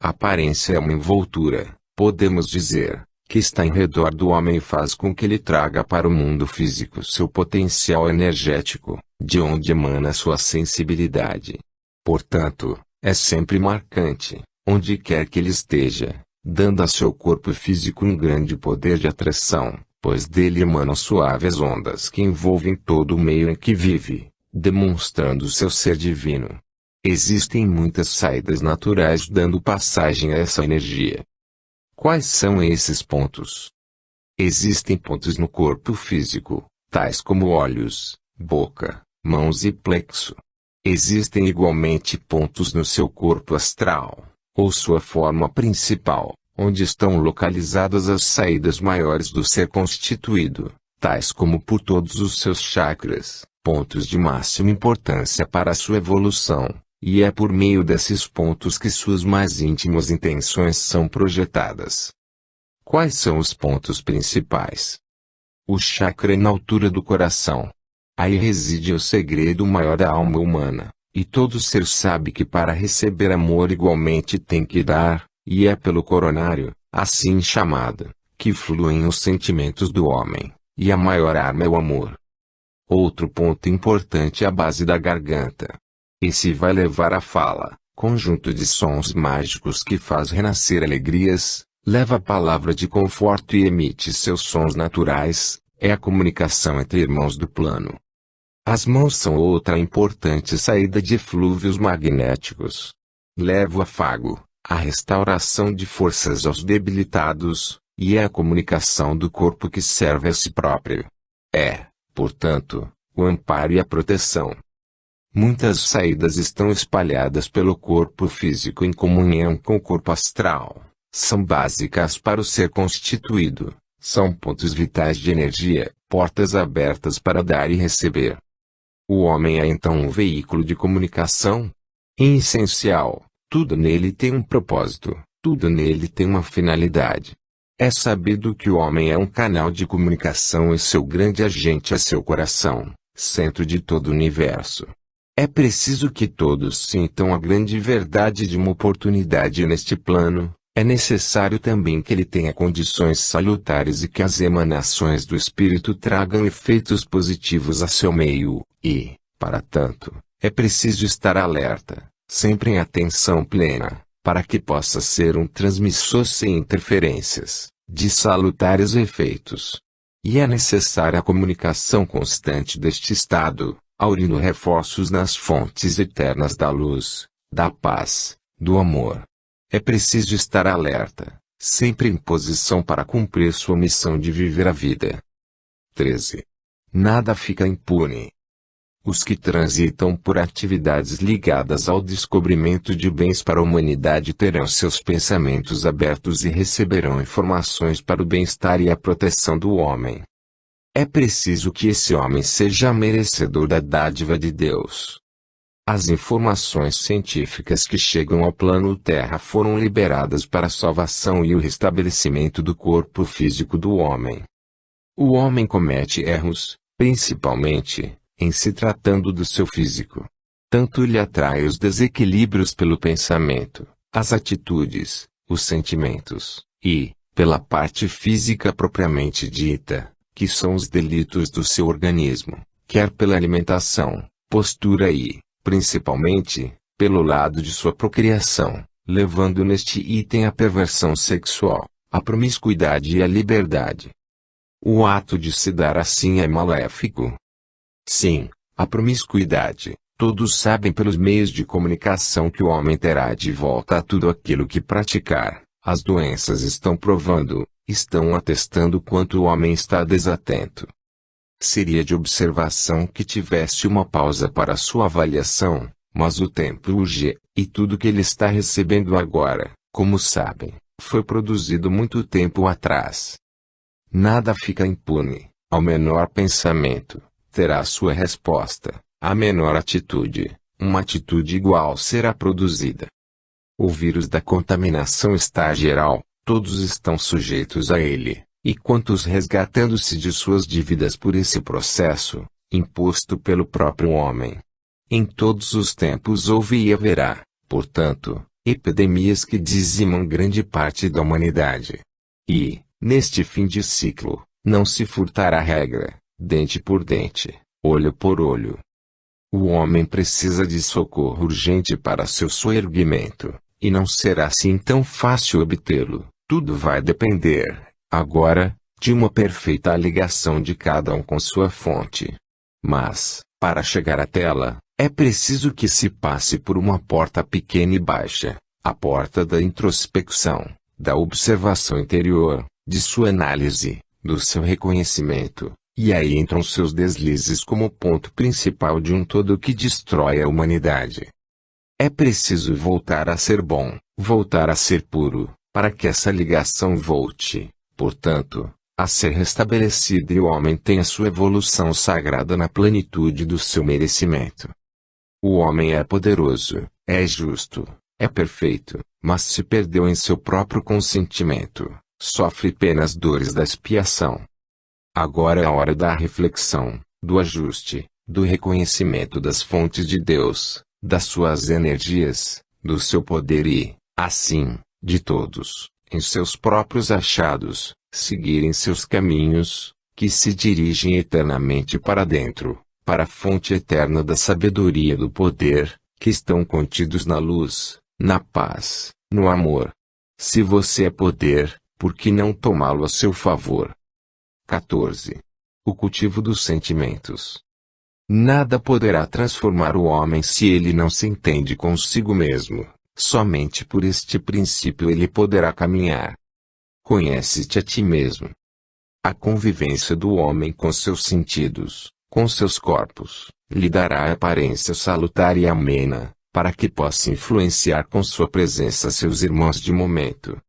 A aparência é uma envoltura, podemos dizer, que está em redor do homem e faz com que ele traga para o mundo físico seu potencial energético, de onde emana sua sensibilidade. Portanto, é sempre marcante, onde quer que ele esteja, dando a seu corpo físico um grande poder de atração, pois dele emanam suaves ondas que envolvem todo o meio em que vive, demonstrando seu ser divino. Existem muitas saídas naturais dando passagem a essa energia. Quais são esses pontos? Existem pontos no corpo físico, tais como olhos, boca, mãos e plexo. Existem igualmente pontos no seu corpo astral, ou sua forma principal, onde estão localizadas as saídas maiores do ser constituído, tais como por todos os seus chakras, pontos de máxima importância para a sua evolução, e é por meio desses pontos que suas mais íntimas intenções são projetadas. Quais são os pontos principais? O chakra é na altura do coração. Aí reside o segredo maior da alma humana, e todo ser sabe que para receber amor igualmente tem que dar, e é pelo coronário, assim chamado, que fluem os sentimentos do homem, e a maior arma é o amor. Outro ponto importante é a base da garganta. Esse vai levar a fala, conjunto de sons mágicos que faz renascer alegrias, leva a palavra de conforto e emite seus sons naturais, é a comunicação entre irmãos do plano. As mãos são outra importante saída de eflúvios magnéticos. Leva o afago, a restauração de forças aos debilitados, e é a comunicação do corpo que serve a si próprio. É, portanto, o amparo e a proteção. Muitas saídas estão espalhadas pelo corpo físico em comunhão com o corpo astral. São básicas para o ser constituído. São pontos vitais de energia, portas abertas para dar e receber. O homem é então um veículo de comunicação. Em essencial, tudo nele tem um propósito, tudo nele tem uma finalidade. É sabido que o homem é um canal de comunicação e seu grande agente é seu coração, centro de todo o universo. É preciso que todos sintam a grande verdade de uma oportunidade neste plano. É necessário também que ele tenha condições salutares e que as emanações do espírito tragam efeitos positivos a seu meio, e, para tanto, é preciso estar alerta, sempre em atenção plena, para que possa ser um transmissor sem interferências, de salutares efeitos. E é necessária a comunicação constante deste estado, aurindo reforços nas fontes eternas da luz, da paz, do amor. É preciso estar alerta, sempre em posição para cumprir sua missão de viver a vida. 13. Nada fica impune. Os que transitam por atividades ligadas ao descobrimento de bens para a humanidade terão seus pensamentos abertos e receberão informações para o bem-estar e a proteção do homem. É preciso que esse homem seja merecedor da dádiva de Deus. As informações científicas que chegam ao plano Terra foram liberadas para a salvação e o restabelecimento do corpo físico do homem. O homem comete erros, principalmente, em se tratando do seu físico. Tanto lhe atrai os desequilíbrios pelo pensamento, as atitudes, os sentimentos, e, pela parte física propriamente dita, que são os delitos do seu organismo, quer pela alimentação, postura e, principalmente, pelo lado de sua procriação, levando neste item a perversão sexual, a promiscuidade e a liberdade. O ato de se dar assim é maléfico. Sim, a promiscuidade, todos sabem pelos meios de comunicação que o homem terá de volta a tudo aquilo que praticar, as doenças estão provando, estão atestando quanto o homem está desatento. Seria de observação que tivesse uma pausa para sua avaliação, mas o tempo urge, e tudo que ele está recebendo agora, como sabem, foi produzido muito tempo atrás. Nada fica impune, ao menor pensamento, terá sua resposta, a menor atitude, uma atitude igual será produzida. O vírus da contaminação está geral, todos estão sujeitos a ele. E quantos resgatando-se de suas dívidas por esse processo, imposto pelo próprio homem. Em todos os tempos houve e haverá, portanto, epidemias que dizimam grande parte da humanidade. E, neste fim de ciclo, não se furtará regra, dente por dente, olho por olho. O homem precisa de socorro urgente para seu soerguimento, e não será assim tão fácil obtê-lo. Tudo vai depender, agora, de uma perfeita ligação de cada um com sua fonte. Mas, para chegar até ela, é preciso que se passe por uma porta pequena e baixa, a porta da introspecção, da observação interior, de sua análise, do seu reconhecimento, e aí entram seus deslizes como ponto principal de um todo que destrói a humanidade. É preciso voltar a ser bom, voltar a ser puro, para que essa ligação volte, portanto, a ser restabelecida e o homem tenha sua evolução sagrada na plenitude do seu merecimento. O homem é poderoso, é justo, é perfeito, mas se perdeu em seu próprio consentimento, sofre penas dores da expiação. Agora é a hora da reflexão, do ajuste, do reconhecimento das fontes de Deus, das suas energias, do seu poder e, assim, de todos, em seus próprios achados, seguirem seus caminhos, que se dirigem eternamente para dentro, para a fonte eterna da sabedoria e do poder, que estão contidos na luz, na paz, no amor. Se você é poder, por que não tomá-lo a seu favor? 14. O cultivo dos sentimentos. Nada poderá transformar o homem se ele não se entende consigo mesmo. Somente por este princípio ele poderá caminhar. Conhece-te a ti mesmo. A convivência do homem com seus sentidos, com seus corpos, lhe dará a aparência salutar e amena, para que possa influenciar com sua presença seus irmãos de momento.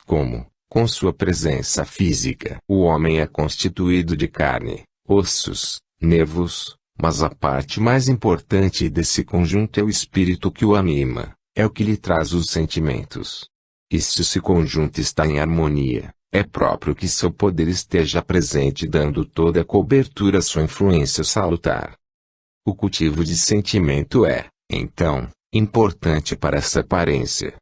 Como, com sua presença física, o homem é constituído de carne, ossos, nervos, mas a parte mais importante desse conjunto é o espírito que o anima, é o que lhe traz os sentimentos. E se esse conjunto está em harmonia, é próprio que seu poder esteja presente dando toda a cobertura à sua influência salutar. O cultivo de sentimento é, então, importante para essa aparência.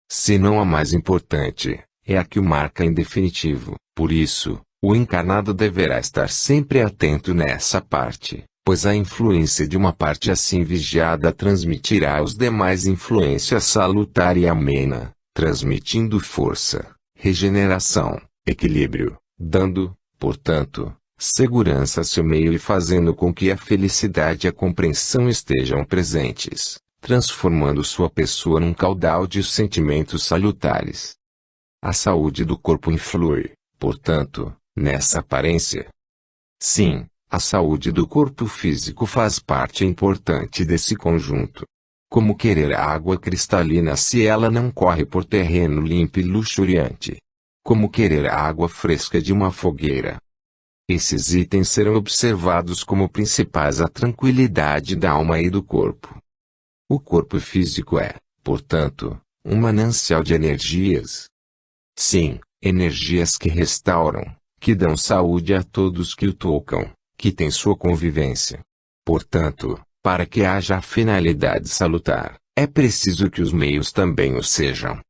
Se não a mais importante, é a que o marca em definitivo. Por isso, o encarnado deverá estar sempre atento nessa parte, pois a influência de uma parte assim vigiada transmitirá aos demais influência salutar e amena, transmitindo força, regeneração, equilíbrio, dando, portanto, segurança a seu meio e fazendo com que a felicidade e a compreensão estejam presentes, transformando sua pessoa num caudal de sentimentos salutares. A saúde do corpo influi, portanto, nessa aparência. Sim, a saúde do corpo físico faz parte importante desse conjunto. Como querer água cristalina se ela não corre por terreno limpo e luxuriante? Como querer água fresca de uma fogueira? Esses itens serão observados como principais à tranquilidade da alma e do corpo. O corpo físico é, portanto, um manancial de energias. Sim, energias que restauram, que dão saúde a todos que o tocam, que têm sua convivência. Portanto, para que haja a finalidade salutar, é preciso que os meios também o sejam.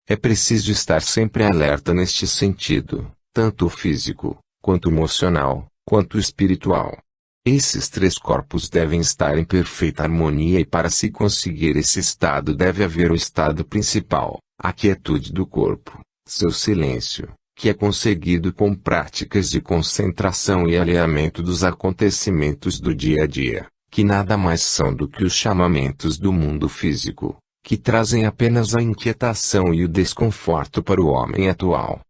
É preciso estar sempre alerta neste sentido, tanto o físico, quanto o emocional, quanto o espiritual. Esses três corpos devem estar em perfeita harmonia e para se conseguir esse estado deve haver o estado principal, a quietude do corpo, seu silêncio, que é conseguido com práticas de concentração e alinhamento dos acontecimentos do dia a dia, que nada mais são do que os chamamentos do mundo físico, que trazem apenas a inquietação e o desconforto para o homem atual.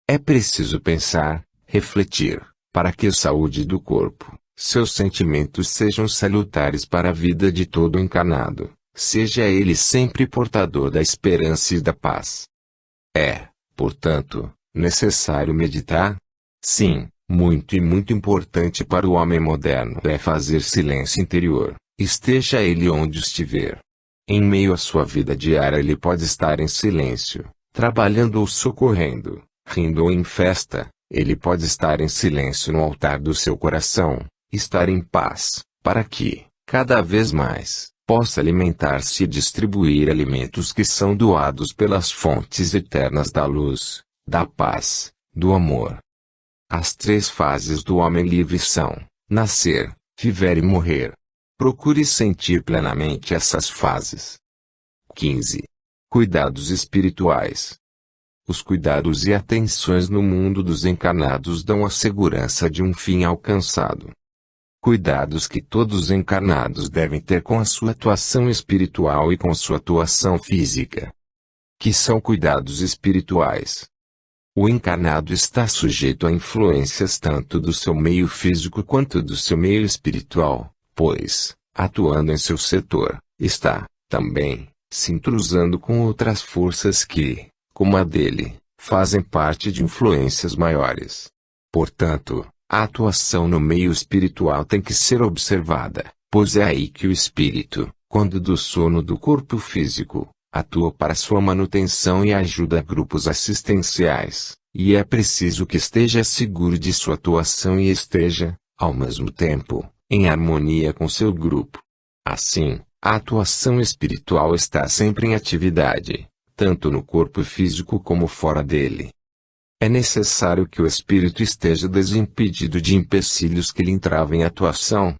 É preciso pensar, refletir, para que a saúde do corpo, seus sentimentos sejam salutares para a vida de todo encarnado, seja ele sempre portador da esperança e da paz. É, portanto, necessário meditar? Sim, muito e muito importante para o homem moderno é fazer silêncio interior, esteja ele onde estiver. Em meio à sua vida diária ele pode estar em silêncio, trabalhando ou socorrendo, rindo ou em festa, ele pode estar em silêncio no altar do seu coração, estar em paz, para que, cada vez mais, possa alimentar-se e distribuir alimentos que são doados pelas fontes eternas da luz, da paz, do amor. As três fases do homem livre são: nascer, viver e morrer. Procure sentir plenamente essas fases. 15. Cuidados espirituais. Os cuidados e atenções no mundo dos encarnados dão a segurança de um fim alcançado. Cuidados que todos os encarnados devem ter com a sua atuação espiritual e com sua atuação física. Que são cuidados espirituais? O encarnado está sujeito a influências tanto do seu meio físico quanto do seu meio espiritual, pois, atuando em seu setor, está, também, se entrosando com outras forças que, como a dele, fazem parte de influências maiores. Portanto, a atuação no meio espiritual tem que ser observada, pois é aí que o espírito, quando do sono do corpo físico, atua para sua manutenção e ajuda grupos assistenciais, e é preciso que esteja seguro de sua atuação e esteja, ao mesmo tempo, em harmonia com seu grupo. Assim, a atuação espiritual está sempre em atividade, tanto no corpo físico como fora dele. É necessário que o espírito esteja desimpedido de empecilhos que lhe entravem a atuação.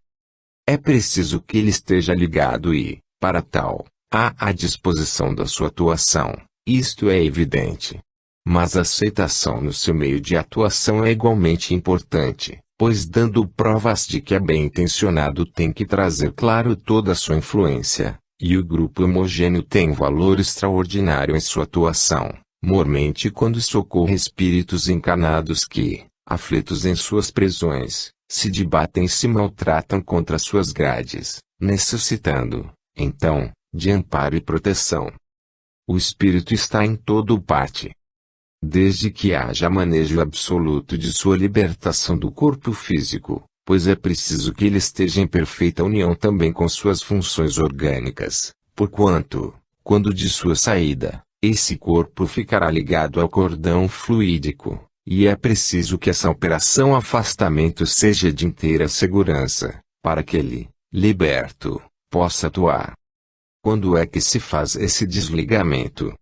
É preciso que ele esteja ligado e, para tal, à disposição da sua atuação, isto é evidente. Mas a aceitação no seu meio de atuação é igualmente importante, pois dando provas de que é bem intencionado tem que trazer claro toda a sua influência, e o grupo homogêneo tem valor extraordinário em sua atuação, mormente quando socorre espíritos encarnados que, aflitos em suas prisões, se debatem e se maltratam contra suas grades, necessitando, então, de amparo e proteção. O espírito está em toda parte. Desde que haja manejo absoluto de sua libertação do corpo físico, pois é preciso que ele esteja em perfeita união também com suas funções orgânicas, porquanto, quando de sua saída, esse corpo ficará ligado ao cordão fluídico, e é preciso que essa operação afastamento seja de inteira segurança, para que ele, liberto, possa atuar. Quando é que se faz esse desligamento?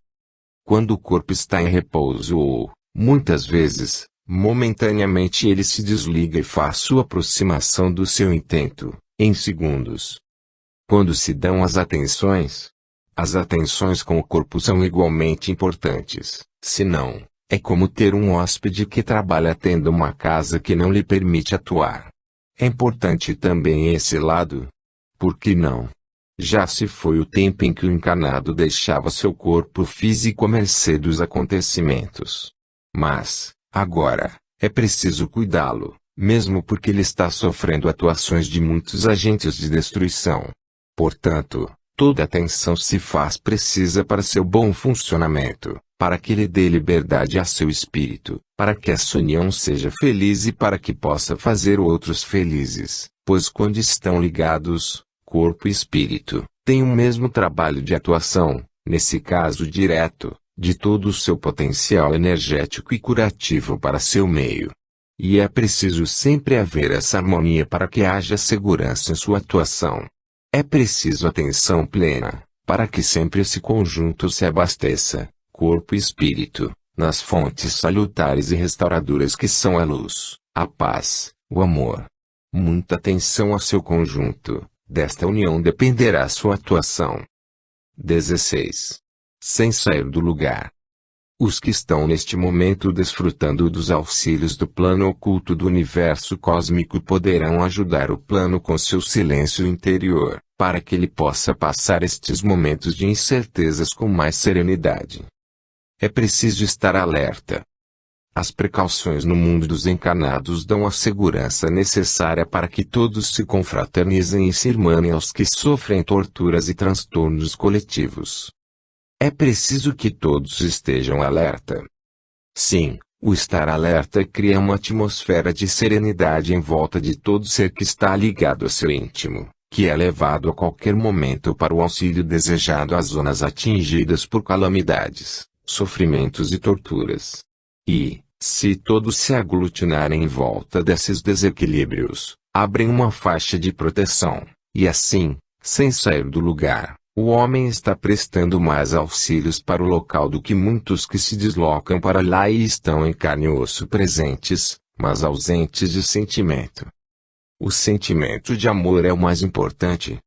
Quando o corpo está em repouso ou, muitas vezes, momentaneamente ele se desliga e faz sua aproximação do seu intento, em segundos. Quando se dão as atenções com o corpo são igualmente importantes, senão, é como ter um hóspede que trabalha tendo uma casa que não lhe permite atuar. É importante também esse lado. Por que não? Já se foi o tempo em que o encarnado deixava seu corpo físico à mercê dos acontecimentos. Mas, agora, é preciso cuidá-lo, mesmo porque ele está sofrendo atuações de muitos agentes de destruição. Portanto, toda atenção se faz precisa para seu bom funcionamento, para que ele dê liberdade a seu espírito, para que essa união seja feliz e para que possa fazer outros felizes, pois quando estão ligados, corpo e espírito, têm o mesmo trabalho de atuação, nesse caso direto, de todo o seu potencial energético e curativo para seu meio. E é preciso sempre haver essa harmonia para que haja segurança em sua atuação. É preciso atenção plena, para que sempre esse conjunto se abasteça, corpo e espírito, nas fontes salutares e restauradoras que são a luz, a paz, o amor. Muita atenção a seu conjunto. Desta união dependerá sua atuação. 16. Sem sair do lugar. Os que estão neste momento desfrutando dos auxílios do plano oculto do universo cósmico poderão ajudar o plano com seu silêncio interior, para que ele possa passar estes momentos de incertezas com mais serenidade. É preciso estar alerta. As precauções no mundo dos encarnados dão a segurança necessária para que todos se confraternizem e se irmanem aos que sofrem torturas e transtornos coletivos. É preciso que todos estejam alerta. Sim, o estar alerta cria uma atmosfera de serenidade em volta de todo ser que está ligado a seu íntimo, que é levado a qualquer momento para o auxílio desejado às zonas atingidas por calamidades, sofrimentos e torturas. E, se todos se aglutinarem em volta desses desequilíbrios, abrem uma faixa de proteção, e assim, sem sair do lugar, o homem está prestando mais auxílios para o local do que muitos que se deslocam para lá e estão em carne e osso presentes, mas ausentes de sentimento. O sentimento de amor é o mais importante.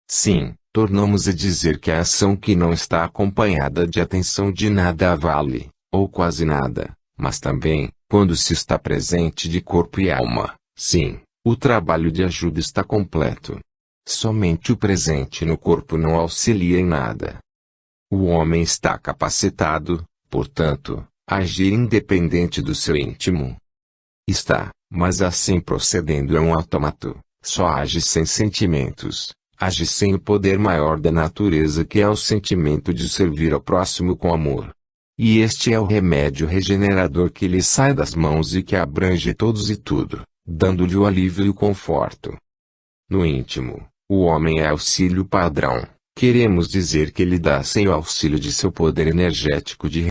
Sim, tornamos a dizer que a ação que não está acompanhada de atenção de nada vale, ou quase nada. Mas também, quando se está presente de corpo e alma, sim, o trabalho de ajuda está completo. Somente o presente no corpo não auxilia em nada. O homem está capacitado, portanto, a agir independente do seu íntimo. Está, mas assim procedendo é um autômato, só age sem sentimentos, age sem o poder maior da natureza que é o sentimento de servir ao próximo com amor. E este é o remédio regenerador que lhe sai das mãos e que abrange todos e tudo, dando-lhe o alívio e o conforto. No íntimo, o homem é auxílio padrão, queremos dizer que ele dá sem o auxílio de seu poder energético de